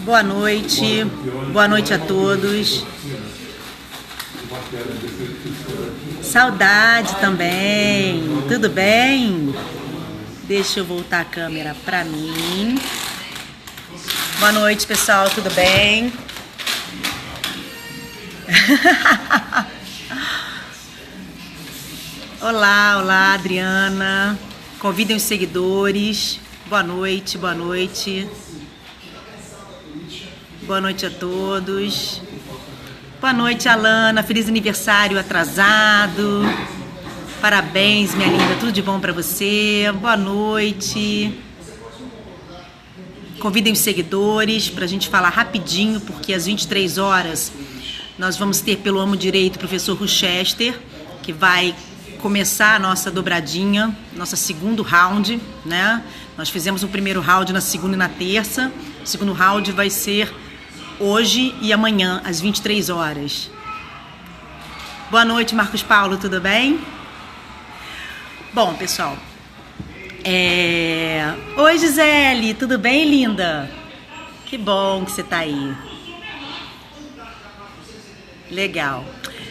Boa noite a todos. Saudade também, tudo bem? Deixa eu voltar a câmera pra mim. Boa noite, pessoal, tudo bem? Olá, Adriana. Convidem os seguidores. Boa noite, boa noite. Boa noite a todos. Boa noite, Alana. Feliz aniversário atrasado. Parabéns, minha linda. Tudo de bom pra você. Boa noite. Convidem os seguidores pra gente falar rapidinho, porque às 23 horas nós vamos ter pelo Amo Direito o professor Rochester, que vai começar a nossa dobradinha, nosso segundo round, né? Nós fizemos o primeiro round na segunda e na terça. O segundo round vai ser hoje e amanhã, às 23 horas. Boa noite, Marcos Paulo, tudo bem? Bom, pessoal. Oi, Gisele, tudo bem, linda? Que bom que você tá aí. Legal.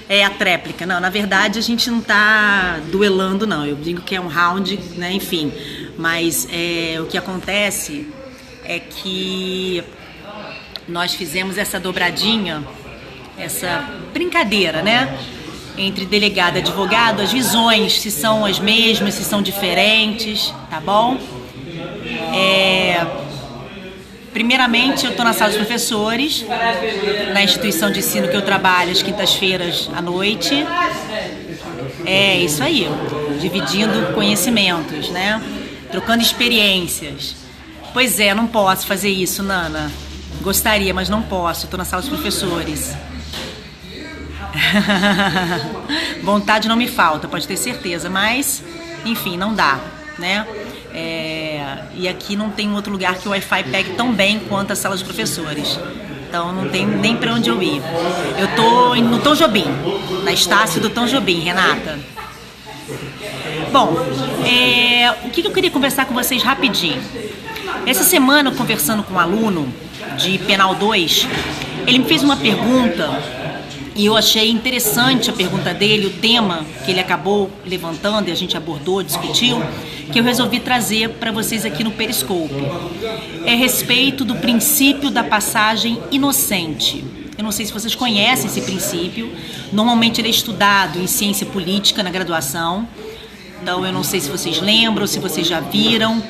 É a tréplica. Não, na verdade a gente não tá duelando, não. Eu digo que é um round, né? Enfim. Mas o que acontece é que nós fizemos essa dobradinha, essa brincadeira, né? Entre delegado e advogado, as visões, se são as mesmas, se são diferentes, tá bom? Primeiramente, eu estou na sala dos professores, na instituição de ensino que eu trabalho às quintas-feiras à noite. É isso aí, dividindo conhecimentos, né? Trocando experiências. Pois é, não posso fazer isso, Nana. Gostaria, mas não posso, estou na sala dos professores. Vontade não me falta, pode ter certeza, mas, enfim, não dá, né? E aqui não tem outro lugar que o Wi-Fi pegue tão bem quanto a sala dos professores. Então não tem nem para onde eu ir. Eu tô no Tom Jobim, na Estácio do Tom Jobim, Renata. Bom, o que eu queria conversar com vocês rapidinho. Essa semana, conversando com um aluno de Penal 2, ele me fez uma pergunta e eu achei interessante a pergunta dele, o tema que ele acabou levantando e a gente abordou, discutiu, que eu resolvi trazer para vocês aqui no Periscope. É a respeito do princípio da passagem inocente. Eu não sei se vocês conhecem esse princípio, normalmente ele é estudado em ciência política na graduação, então eu não sei se vocês lembram, se vocês já viram,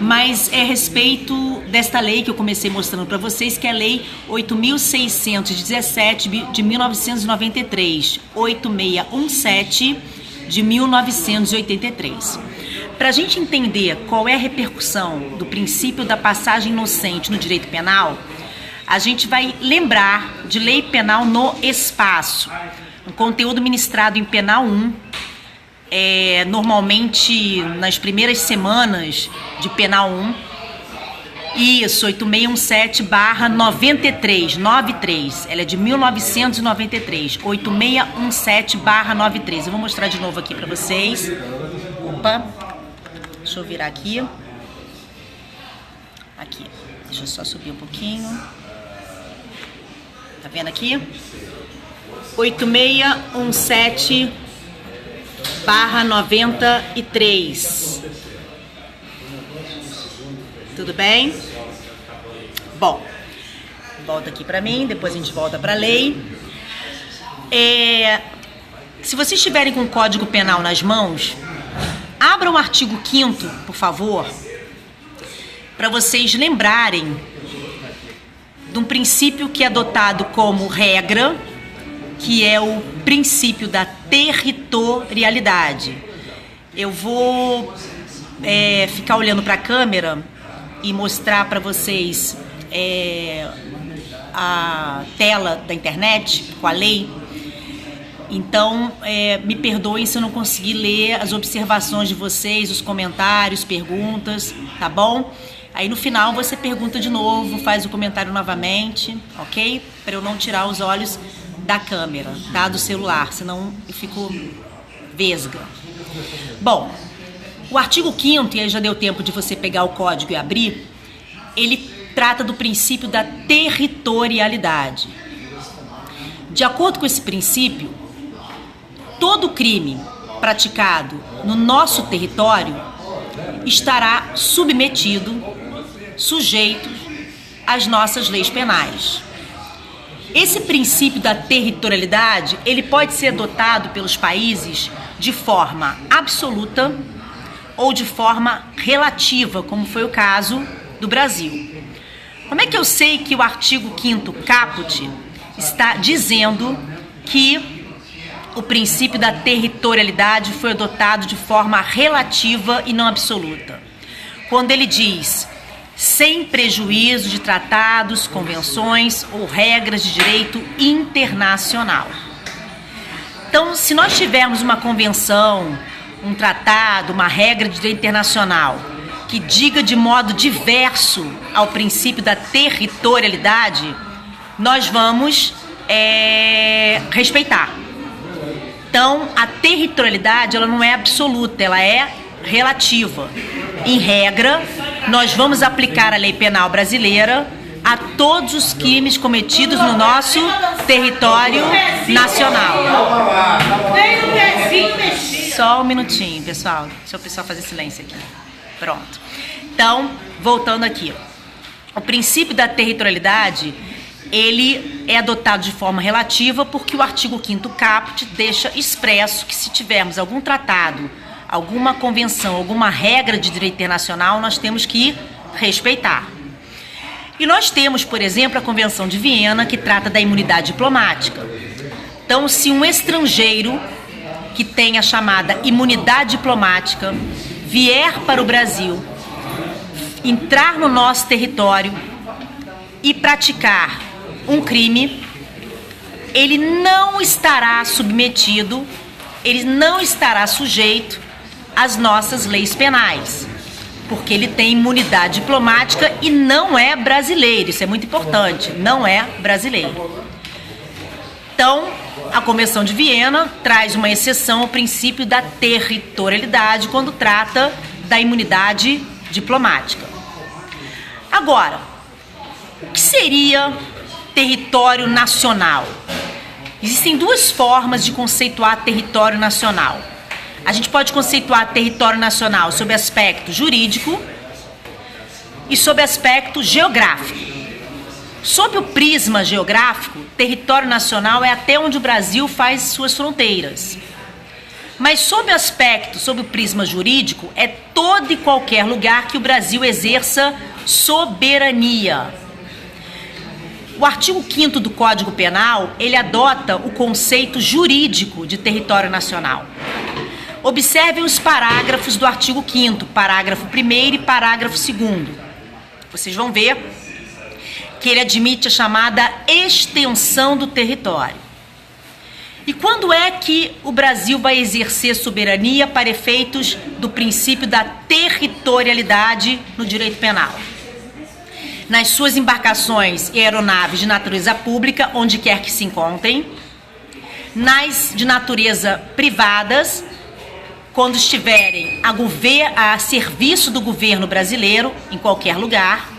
mas é a respeito desta lei que eu comecei mostrando para vocês, que é a Lei 8.617 de 1993, 8617 de 1983. Para a gente entender qual é a repercussão do princípio da passagem inocente no direito penal, a gente vai lembrar de lei penal no espaço, um conteúdo ministrado em Penal 1, normalmente nas primeiras semanas de Penal 1. Isso, 8617/93, 93, ela é de 1993, 8617/93. Eu vou mostrar de novo aqui para vocês. Opa, deixa eu virar aqui. Aqui, deixa eu só subir um pouquinho. Tá vendo aqui? 8617/93. Tudo bem? Bom, volta aqui para mim, depois a gente volta para a lei. Se vocês estiverem com o Código Penal nas mãos, abram o artigo 5º, por favor, para vocês lembrarem de um princípio que é adotado como regra, que é o princípio da territorialidade. Eu vou ficar olhando para a câmera e mostrar para vocês a tela da internet com a lei. Então, me perdoem se eu não conseguir ler as observações de vocês, os comentários, perguntas, tá bom? Aí no final você pergunta de novo, faz o comentário novamente, ok? Para eu não tirar os olhos da câmera, tá? Do celular, senão eu fico vesga. Bom, o artigo 5º, e aí já deu tempo de você pegar o código e abrir, ele trata do princípio da territorialidade. De acordo com esse princípio, todo crime praticado no nosso território estará submetido, sujeito às nossas leis penais. Esse princípio da territorialidade, ele pode ser adotado pelos países de forma absoluta ou de forma relativa, como foi o caso do Brasil. Como é que eu sei que o artigo 5º caput está dizendo que o princípio da territorialidade foi adotado de forma relativa e não absoluta? Quando ele diz, sem prejuízo de tratados, convenções ou regras de direito internacional. Então, se nós tivermos uma convenção, um tratado, uma regra de direito internacional que diga de modo diverso ao princípio da territorialidade, nós vamos respeitar. Então, a territorialidade ela não é absoluta, ela é relativa. Em regra, nós vamos aplicar a lei penal brasileira a todos os crimes cometidos no nosso território nacional. Só um minutinho, pessoal. Deixa o pessoal fazer silêncio aqui. Pronto. Então, voltando aqui. O princípio da territorialidade, ele é adotado de forma relativa porque o artigo 5º caput deixa expresso que se tivermos algum tratado, alguma convenção, alguma regra de direito internacional, nós temos que respeitar. E nós temos, por exemplo, a Convenção de Viena, que trata da imunidade diplomática. Então, se um estrangeiro que tem a chamada imunidade diplomática vier para o Brasil, entrar no nosso território e praticar um crime, ele não estará submetido, ele não estará sujeito às nossas leis penais, porque ele tem imunidade diplomática e não é brasileiro. Isso é muito importante, não é brasileiro. Então, a Convenção de Viena traz uma exceção ao princípio da territorialidade quando trata da imunidade diplomática. Agora, o que seria território nacional? Existem duas formas de conceituar território nacional. A gente pode conceituar território nacional sob aspecto jurídico e sob aspecto geográfico. Sob o prisma geográfico, território nacional é até onde o Brasil faz suas fronteiras. Mas sob o prisma jurídico, é todo e qualquer lugar que o Brasil exerça soberania. O artigo 5º do Código Penal, ele adota o conceito jurídico de território nacional. Observem os parágrafos do artigo 5º, parágrafo 1º e parágrafo 2º. Vocês vão ver que ele admite a chamada extensão do território. E quando é que o Brasil vai exercer soberania para efeitos do princípio da territorialidade no direito penal? Nas suas embarcações e aeronaves de natureza pública, onde quer que se encontrem, nas de natureza privadas, quando estiverem a serviço do governo brasileiro, em qualquer lugar,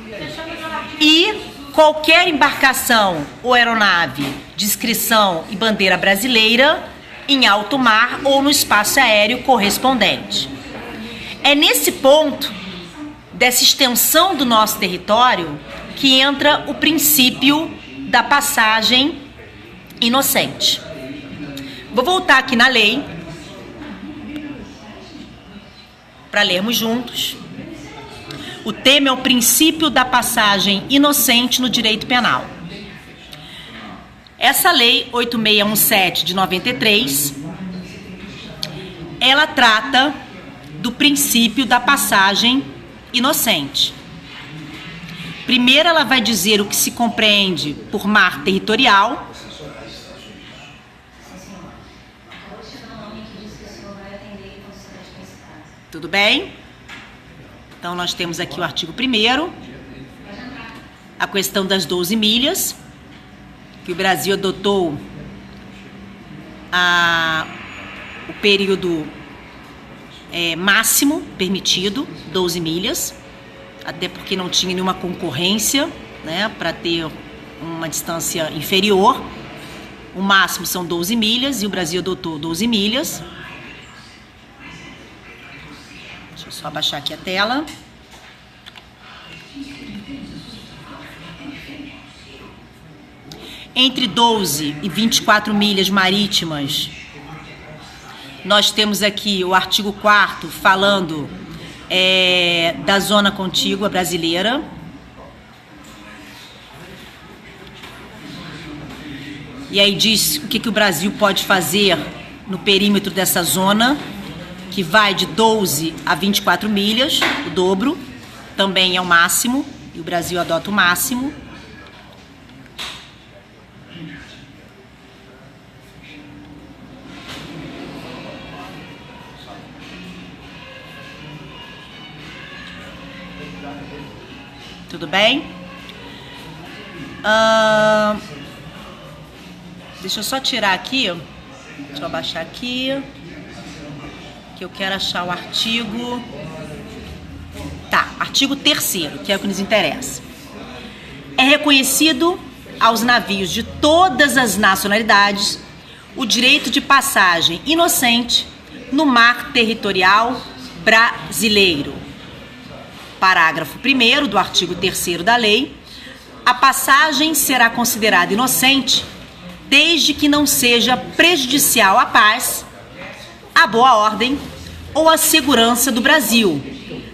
e qualquer embarcação ou aeronave de inscrição e bandeira brasileira em alto mar ou no espaço aéreo correspondente. É nesse ponto dessa extensão do nosso território que entra o princípio da passagem inocente. Vou voltar aqui na lei para lermos juntos. O tema é o princípio da passagem inocente no direito penal. Essa lei 8617 de 93, ela trata do princípio da passagem inocente. Primeiro, ela vai dizer o que se compreende por mar territorial. Tudo bem? Então, nós temos aqui o artigo 1º, a questão das 12 milhas, que o Brasil adotou o período máximo permitido, 12 milhas. até porque não tinha nenhuma concorrência, né, para ter uma distância inferior. O máximo são 12 milhas e o Brasil adotou 12 milhas. Deixa eu só abaixar aqui a tela. Entre 12 e 24 milhas marítimas, nós temos aqui o artigo 4º falando da zona contígua brasileira. E aí diz o que o Brasil pode fazer no perímetro dessa zona, que vai de 12 a 24 milhas, o dobro, também é o máximo, e o Brasil adota o máximo. Tudo bem? Deixa eu só tirar aqui, deixa eu abaixar aqui, que eu quero achar o artigo. Tá, artigo 3º, que é o que nos interessa. É reconhecido aos navios de todas as nacionalidades o direito de passagem inocente no mar territorial brasileiro. Parágrafo 1º do artigo 3º da lei. A passagem será considerada inocente desde que não seja prejudicial à paz, à boa ordem ou à segurança do Brasil,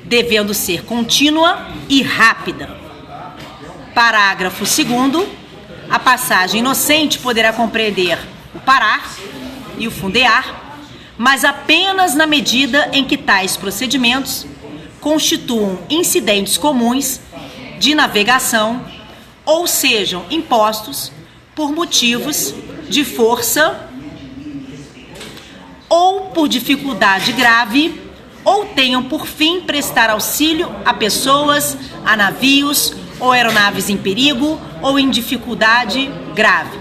devendo ser contínua e rápida. Parágrafo 2º. A passagem inocente poderá compreender o parar e o fundear, mas apenas na medida em que tais procedimentos constituam incidentes comuns de navegação ou sejam impostos por motivos de força ou por dificuldade grave, ou tenham por fim prestar auxílio a pessoas, a navios ou aeronaves em perigo ou em dificuldade grave.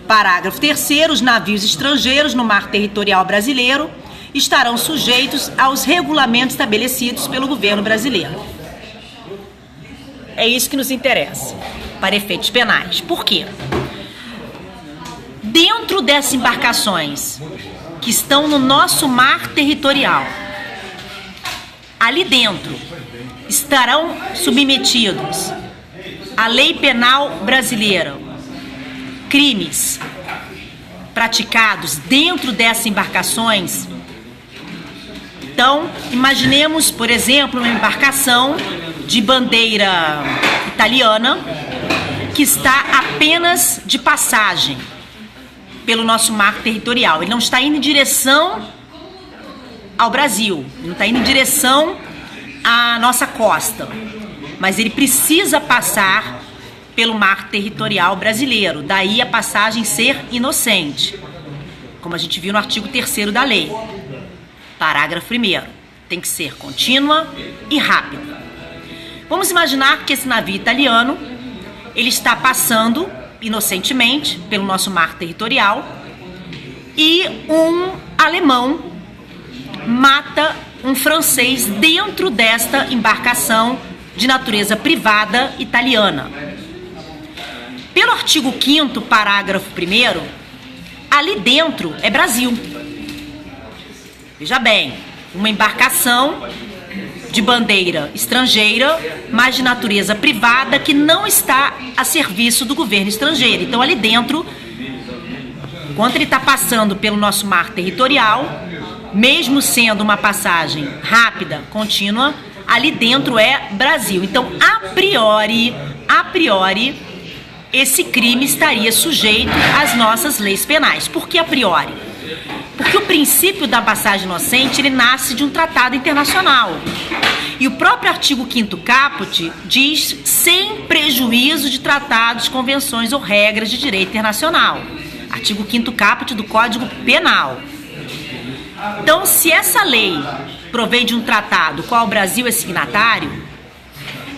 Parágrafo 3º. Os navios estrangeiros no mar territorial brasileiro estarão sujeitos aos regulamentos estabelecidos pelo governo brasileiro. É isso que nos interessa, para efeitos penais. Por quê? Dentro dessas embarcações que estão no nosso mar territorial, ali dentro estarão submetidos à lei penal brasileira crimes praticados dentro dessas embarcações. Então, imaginemos, por exemplo, uma embarcação de bandeira italiana que está apenas de passagem pelo nosso mar territorial. Ele não está indo em direção ao Brasil, não está indo em direção à nossa costa, mas ele precisa passar pelo mar territorial brasileiro, daí a passagem ser inocente, como a gente viu no artigo 3º da lei. Parágrafo 1º, tem que ser contínua e rápida. Vamos imaginar que esse navio italiano, ele está passando inocentemente pelo nosso mar territorial e um alemão mata um francês dentro desta embarcação de natureza privada italiana. Pelo artigo 5º, parágrafo 1º, ali dentro é Brasil. Veja bem, uma embarcação de bandeira estrangeira, mas de natureza privada, que não está a serviço do governo estrangeiro. Então, ali dentro, enquanto ele está passando pelo nosso mar territorial, mesmo sendo uma passagem rápida, contínua, ali dentro é Brasil. Então, a priori, esse crime estaria sujeito às nossas leis penais. Por que a priori? Porque o princípio da passagem inocente, ele nasce de um tratado internacional. E o próprio artigo 5º caput diz sem prejuízo de tratados, convenções ou regras de direito internacional. Artigo 5º caput do Código Penal. Então, se essa lei provém de um tratado qual o Brasil é signatário,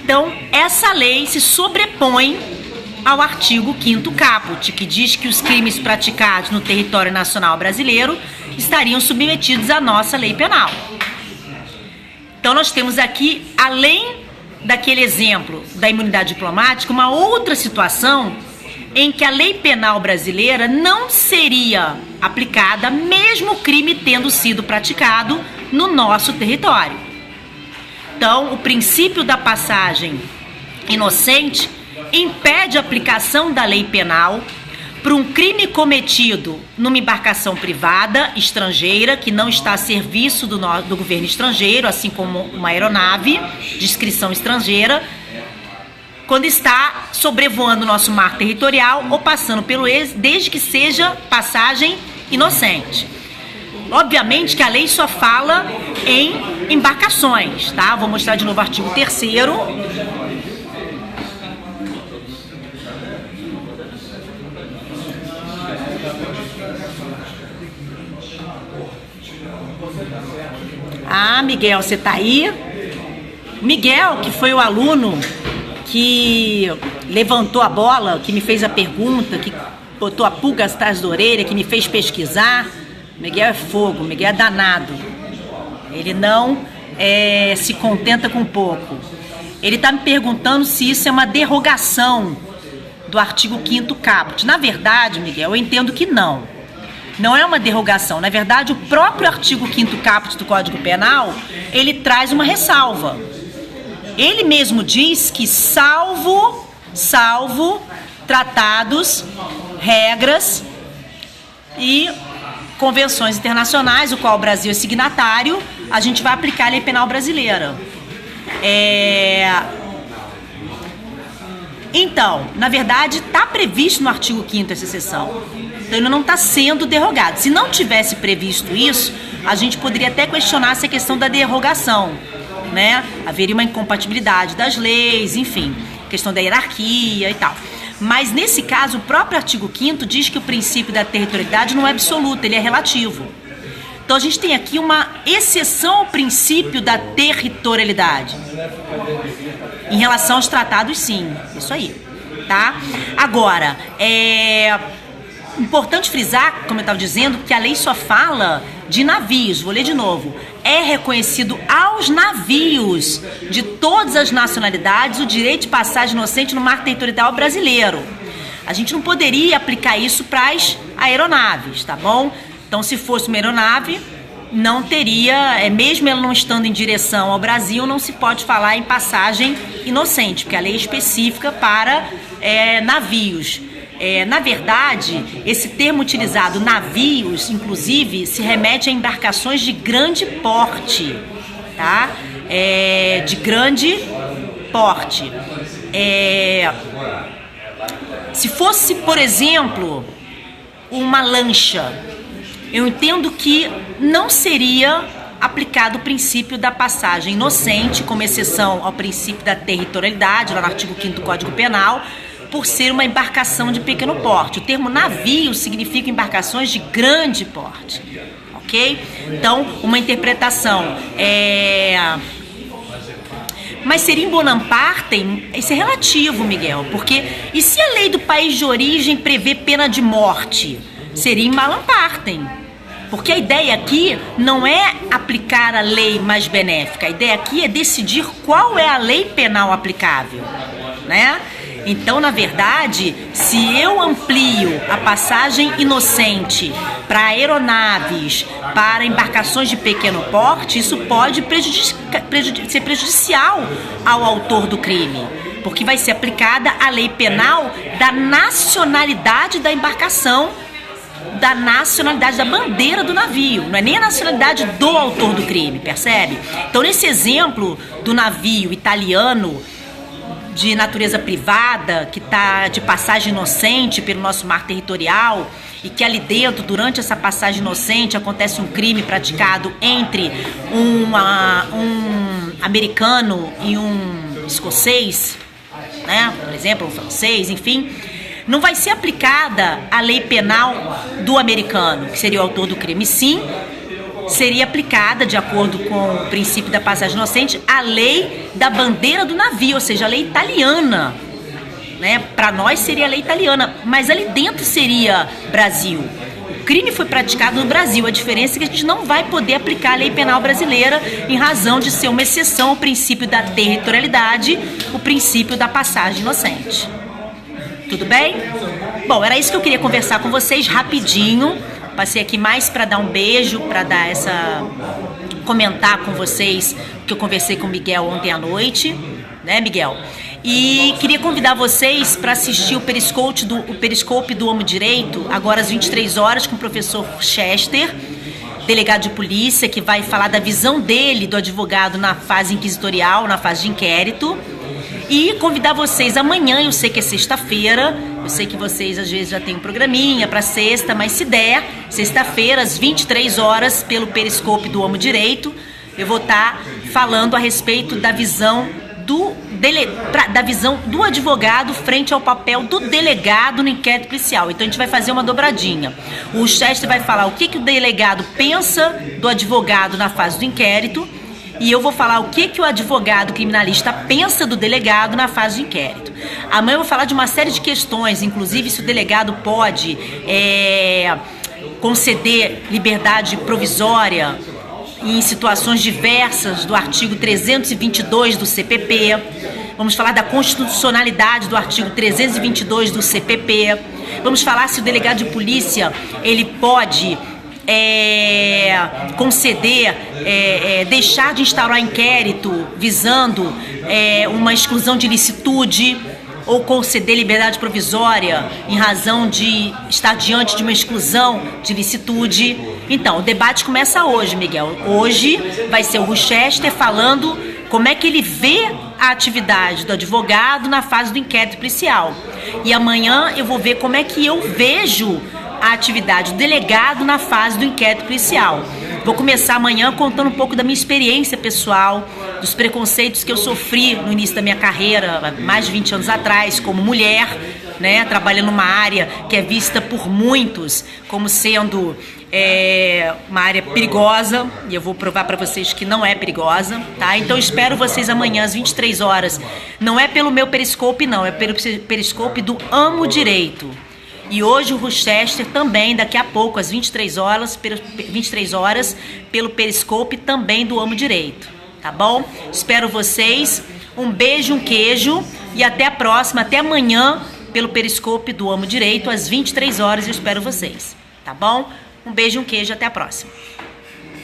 então essa lei se sobrepõe ao artigo 5º caput, que diz que os crimes praticados no território nacional brasileiro estariam submetidos à nossa lei penal. Então nós temos aqui, além daquele exemplo da imunidade diplomática uma outra situação em que a lei penal brasileira não seria aplicada, mesmo o crime tendo sido praticado no nosso território. Então, o princípio da passagem inocente impede a aplicação da lei penal para um crime cometido numa embarcação privada estrangeira que não está a serviço do governo estrangeiro, assim como uma aeronave de inscrição estrangeira, quando está sobrevoando o nosso mar territorial ou passando pelo ex, desde que seja passagem inocente. Obviamente que a lei só fala em embarcações, tá? Vou mostrar de novo o artigo 3º. Ah, Miguel, você tá aí? Miguel, que foi o aluno que levantou a bola, que me fez a pergunta, que botou a pulga atrás da orelha, que me fez pesquisar. Miguel é fogo, Miguel é danado. Ele não se contenta com pouco. Ele está me perguntando se isso é uma derrogação do artigo 5º caput. Na verdade, Miguel, eu entendo que não. Não é uma derrogação. Na verdade, o próprio artigo 5º caput do Código Penal, ele traz uma ressalva. Ele mesmo diz que salvo tratados, regras e convenções internacionais, o qual o Brasil é signatário, a gente vai aplicar a lei penal brasileira. Então, na verdade, está previsto no artigo 5º essa exceção. Então, ele não está sendo derrogado. Se não tivesse previsto isso, a gente poderia até questionar essa questão da derrogação, né? Haveria uma incompatibilidade das leis, enfim, questão da hierarquia e tal. Mas, nesse caso, o próprio artigo 5º diz que o princípio da territorialidade não é absoluto, ele é relativo. Então, a gente tem aqui uma exceção ao princípio da territorialidade. Em relação aos tratados, sim. Isso aí, tá? Agora, importante frisar, como eu estava dizendo, que a lei só fala de navios. Vou ler de novo. É reconhecido aos navios de todas as nacionalidades o direito de passagem inocente no mar territorial brasileiro. A gente não poderia aplicar isso para as aeronaves, tá bom? Então, se fosse uma aeronave, não teria, mesmo ela não estando em direção ao Brasil, não se pode falar em passagem inocente, porque a lei é específica para navios. Na verdade, esse termo utilizado, navios, inclusive, se remete a embarcações de grande porte, tá? De grande porte. Se fosse, por exemplo, uma lancha, eu entendo que não seria aplicado o princípio da passagem inocente, como exceção ao princípio da territorialidade, lá no artigo 5º do Código Penal, por ser uma embarcação de pequeno porte. O termo navio significa embarcações de grande porte, ok? Então, uma interpretação Mas seria em bonam partem, isso é relativo, Miguel, porque e se a lei do país de origem prevê pena de morte? Seria em bonam partem. Porque a ideia aqui não é aplicar a lei mais benéfica, a ideia aqui é decidir qual é a lei penal aplicável, né? Então, na verdade, se eu amplio a passagem inocente para aeronaves, para embarcações de pequeno porte, isso pode ser prejudicial ao autor do crime, porque vai ser aplicada a lei penal da nacionalidade da embarcação, da nacionalidade da bandeira do navio, não é nem a nacionalidade do autor do crime, percebe? Então, nesse exemplo do navio italiano de natureza privada, que está de passagem inocente pelo nosso mar territorial e que ali dentro, durante essa passagem inocente, acontece um crime praticado entre um americano e um escocês, né? Por exemplo, um francês, enfim, não vai ser aplicada a lei penal do americano, que seria o autor do crime, sim, seria aplicada, de acordo com o princípio da passagem inocente, a lei da bandeira do navio, ou seja, a lei italiana, né? Para nós seria a lei italiana, mas ali dentro seria Brasil. crime foi praticado no Brasil. A diferença é que a gente não vai poder aplicar a lei penal brasileira em razão de ser uma exceção ao princípio da territorialidade, o princípio da passagem inocente. Tudo bem? Bom, era isso que eu queria conversar com vocês rapidinho. Passei aqui mais para dar um beijo, para dar comentar com vocês que eu conversei com o Miguel ontem à noite, né, Miguel? E queria convidar vocês para assistir o Periscope do Amo Direito, agora às 23 horas, com o professor Chester, delegado de polícia, que vai falar da visão dele, do advogado, na fase inquisitorial, na fase de inquérito. E convidar vocês amanhã, eu sei que é sexta-feira, eu sei que vocês às vezes já têm um programinha para sexta, mas se der, sexta-feira, às 23 horas, pelo Periscope do Amo Direito, eu vou estar falando a respeito da visão do advogado frente ao papel do delegado no inquérito policial. Então a gente vai fazer uma dobradinha. O Chester vai falar o que o delegado pensa do advogado na fase do inquérito, e eu vou falar o que o advogado criminalista pensa do delegado na fase de inquérito. Amanhã eu vou falar de uma série de questões, inclusive se o delegado pode conceder liberdade provisória em situações diversas do artigo 322 do CPP. Vamos falar da constitucionalidade do artigo 322 do CPP. Vamos falar se o delegado de polícia ele pode conceder, deixar de instaurar inquérito visando uma exclusão de ilicitude, ou conceder liberdade provisória em razão de estar diante de uma exclusão de ilicitude. Então, o debate começa hoje, Miguel. Hoje vai ser o Rochester falando como é que ele vê a atividade do advogado na fase do inquérito policial. E amanhã eu vou ver como é que eu vejo a atividade do delegado na fase do inquérito policial. Vou começar amanhã contando um pouco da minha experiência pessoal, dos preconceitos que eu sofri no início da minha carreira, mais de 20 anos atrás, como mulher, né, trabalhando numa área que é vista por muitos como sendo uma área perigosa, e eu vou provar para vocês que não é perigosa, tá? Então espero vocês amanhã às 23 horas. Não é pelo meu Periscope, não, é pelo Periscope do Amo Direito. E hoje o Rochester também, daqui a pouco, às 23 horas, pelo Periscope também do Amo Direito. Tá bom? Espero vocês. Um beijo, um queijo e até a próxima. Até amanhã, pelo Periscope do Amo Direito, às 23 horas. Eu espero vocês. Tá bom? Um beijo, um queijo. Até a próxima.